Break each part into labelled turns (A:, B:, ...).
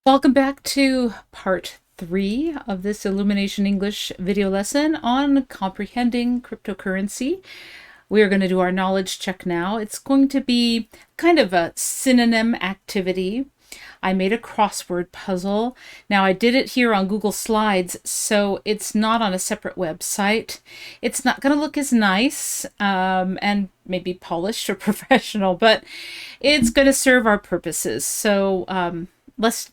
A: Welcome back to part 3 of this Illumination English video lesson on comprehending cryptocurrency. We are going to do our knowledge check now. It's going to be kind of a synonym activity. I made a crossword puzzle. Now I did it here on Google Slides, so it's not on a separate website. It's not going to look as nice and maybe polished or professional, but it's going to serve our purposes. So let's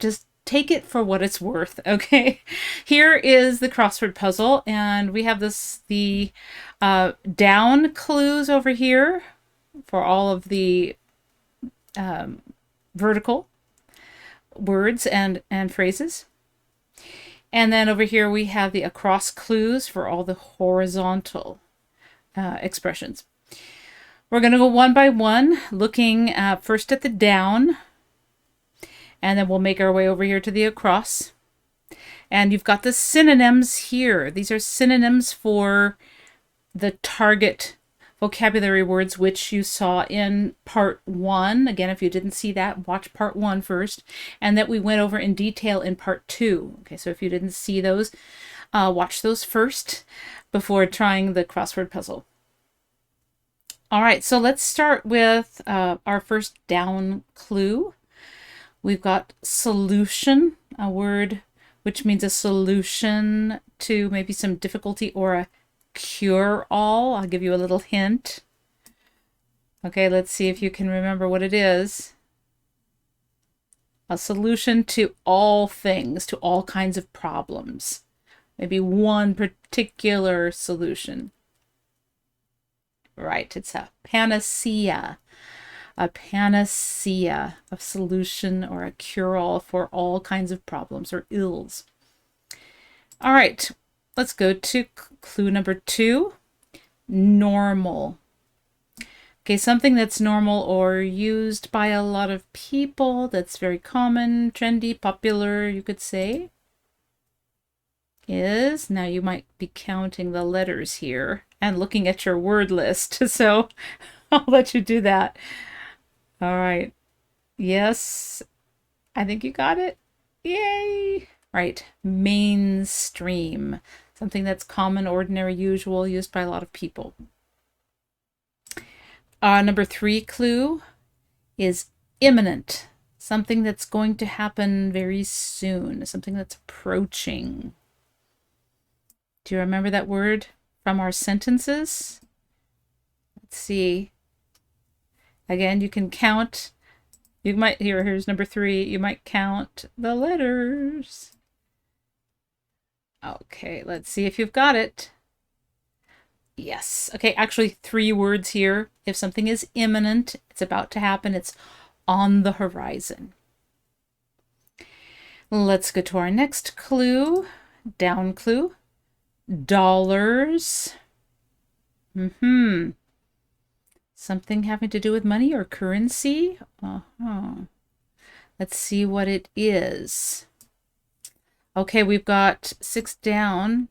A: just take it for what it's worth. Okay, here is the crossword puzzle, and we have the down clues over here for all of the vertical words and phrases, and then over here we have the across clues for all the horizontal expressions. We're going to go one by one, looking first at the down, and then we'll make our way over here to the across. And you've got the synonyms here. These are synonyms for the target vocabulary words, which you saw in part 1. Again, if you didn't see that, watch part 1 first. And that we went over in detail in part 2. Okay, so if you didn't see those, watch those first before trying the crossword puzzle. All right, so let's start with our first down clue. We've got solution, a word which means a solution to maybe some difficulty or a cure-all. I'll give you a little hint. Okay, let's see if you can remember what it is. A solution to all things, to all kinds of problems. Maybe one particular solution. Right, it's a panacea. A panacea, a solution or a cure-all for all kinds of problems or ills. All right, let's go to clue number 2, normal. Okay, something that's normal or used by a lot of people, that's very common, trendy, popular, you could say, is, now you might be counting the letters here and looking at your word list, so I'll let you do that. All right. Yes, I think you got it. Yay! Right. Mainstream. Something that's common, ordinary, usual, used by a lot of people. Number 3 clue is imminent. Something that's going to happen very soon. Something that's approaching. Do you remember that word from our sentences? Let's see. Again, you can count. You might, here's number 3. You might count the letters. Okay, let's see if you've got it. Yes. Okay, actually 3 words here. If something is imminent, it's about to happen, it's on the horizon. Let's go to our next clue, down clue. Dollars. Something having to do with money or currency? Let's see what it is. Okay, we've got 6 down.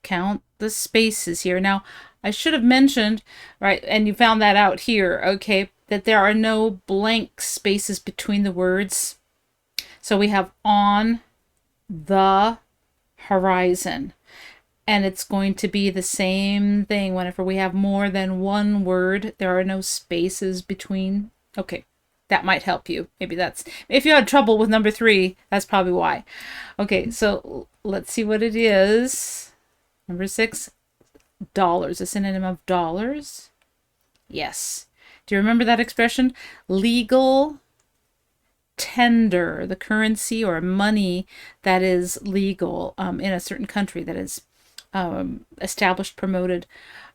A: Count the spaces here. Now, I should have mentioned, right, and you found that out here, okay, that there are no blank spaces between the words. So we have on the horizon. And it's going to be the same thing whenever we have more than one word. There are no spaces between. Okay, that might help you. Maybe that's, if you had trouble with number 3, that's probably why. Okay, so let's see what it is. Number 6, dollars, a synonym of dollars. Yes. Do you remember that expression? Legal tender, the currency or money that is legal in a certain country, that is established, promoted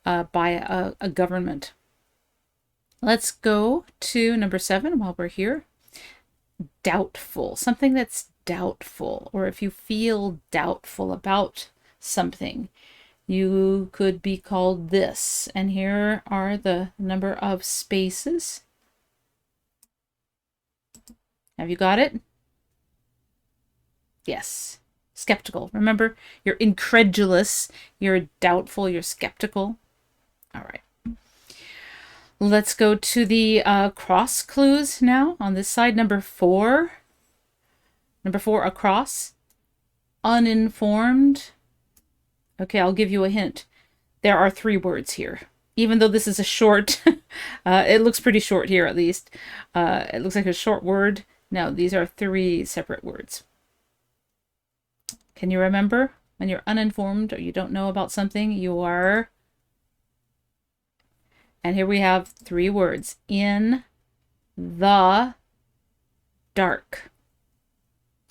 A: by a government. Let's go to number 7 while we're here. Doubtful, something that's doubtful, or if you feel doubtful about something, you could be called this. And here are the number of spaces. Have you got it? Yes. Skeptical. Remember, you're incredulous, you're doubtful, you're skeptical. All right. Let's go to the cross clues now on this side. Number 4. Number 4, across. Uninformed. Okay, I'll give you a hint. There are 3 words here. Even though this is a short, it looks pretty short here at least. It looks like a short word. No, these are 3 separate words. Can you remember? When you're uninformed or you don't know about something, you are... And here we have 3 words. In the dark.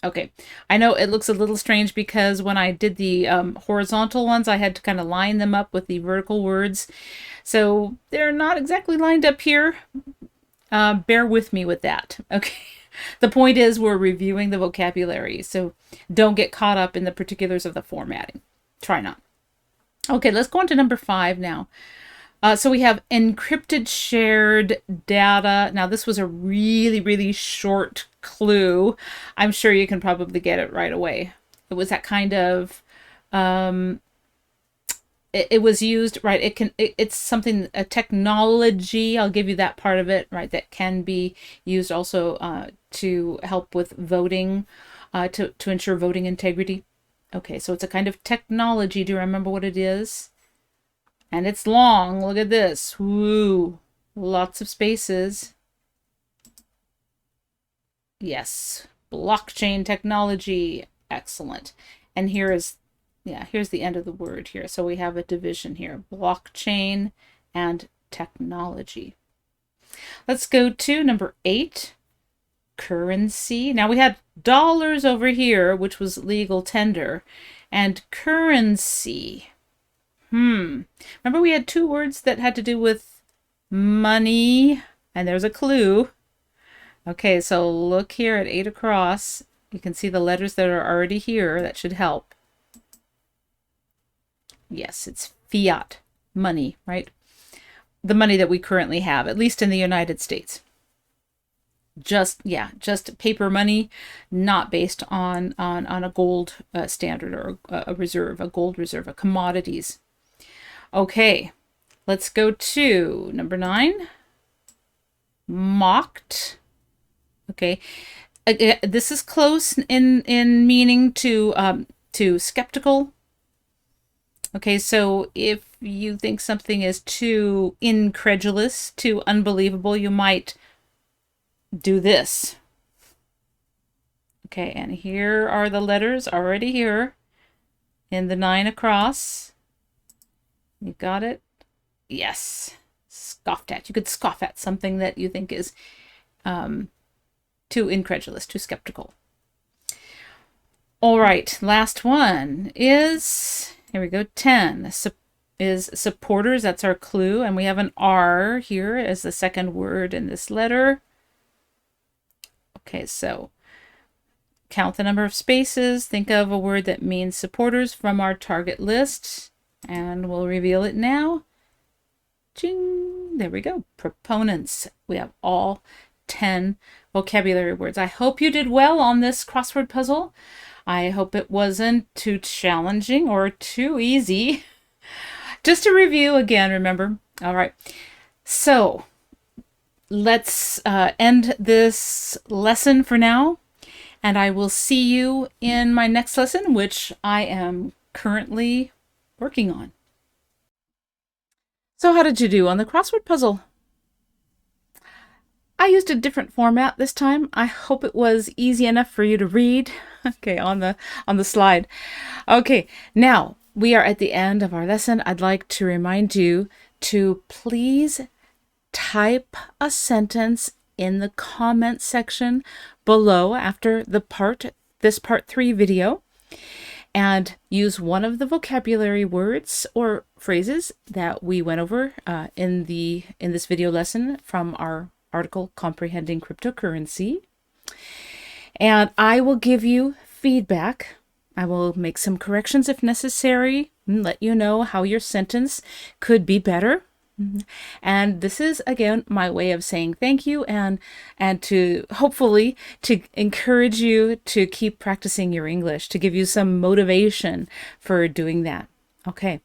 A: Okay, I know it looks a little strange because when I did the horizontal ones, I had to kind of line them up with the vertical words. So they're not exactly lined up here. Bear with me with that. Okay, the point is we're reviewing the vocabulary, so don't get caught up in the particulars of the formatting. Try not. Okay, let's go on to number 5 now. So we have encrypted shared data. Now this was a really, really short clue. I'm sure you can probably get it right away. It was that kind of, it was used, right? It's something, a technology, I'll give you that part of it, right? That can be used also to help with voting, to ensure voting integrity. Okay, so it's a kind of technology. Do you remember what it is? And it's long. Look at this. Woo. Lots of spaces. Yes. Blockchain technology. Excellent. And here is, yeah, here's the end of the word here. So we have a division here. Blockchain and technology. Let's go to number 8. Currency. Now we had dollars over here, which was legal tender. And currency. Remember we had 2 words that had to do with money, and there's a clue. Okay, so look here at 8 across. You can see the letters that are already here. That should help. Yes, it's fiat money, right? The money that we currently have, at least in the United States. Just paper money, not based on a gold standard or a reserve, a gold reserve, a commodities. Okay, let's go to number 9. Mocked. Okay, this is close in meaning to skeptical. Okay, so if you think something is too incredulous, too unbelievable, you might do this. Okay, and here are the letters already here in the 9 across. You got it? Yes. Scoffed at. You could scoff at something that you think is too incredulous, too skeptical. All right, last one is, here we go, 10. Is supporters. That's our clue. And we have an R here as the second word in this letter. Okay, so count the number of spaces. Think of a word that means supporters from our target list. And we'll reveal it now. Ching! There we go. Proponents. We have all 10 vocabulary words. I hope you did well on this crossword puzzle. I hope it wasn't too challenging or too easy. Just to review again, remember? All right. So let's end this lesson for now. And I will see you in my next lesson, which I am currently working on. So how did you do on the crossword puzzle? I used a different format this time. I hope it was easy enough for you to read. Okay, on the slide. Okay, now we are at the end of our lesson. I'd like to remind you to please type a sentence in the comment section below after this part 3 video, and use one of the vocabulary words or phrases that we went over in this video lesson from our article Comprehending Cryptocurrency. And I will give you feedback. I will make some corrections if necessary and let you know how your sentence could be better. And this is, again, my way of saying thank you and to hopefully to encourage you to keep practicing your English, to give you some motivation for doing that. Okay.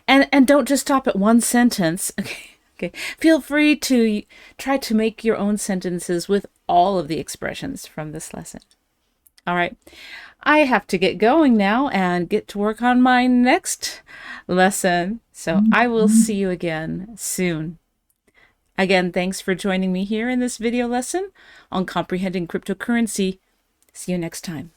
A: And don't just stop at one sentence. Okay. Okay. Feel free to try to make your own sentences with all of the expressions from this lesson. All right. I have to get going now and get to work on my next lesson. So I will see you again soon. Again, thanks for joining me here in this video lesson on comprehending cryptocurrency. See you next time.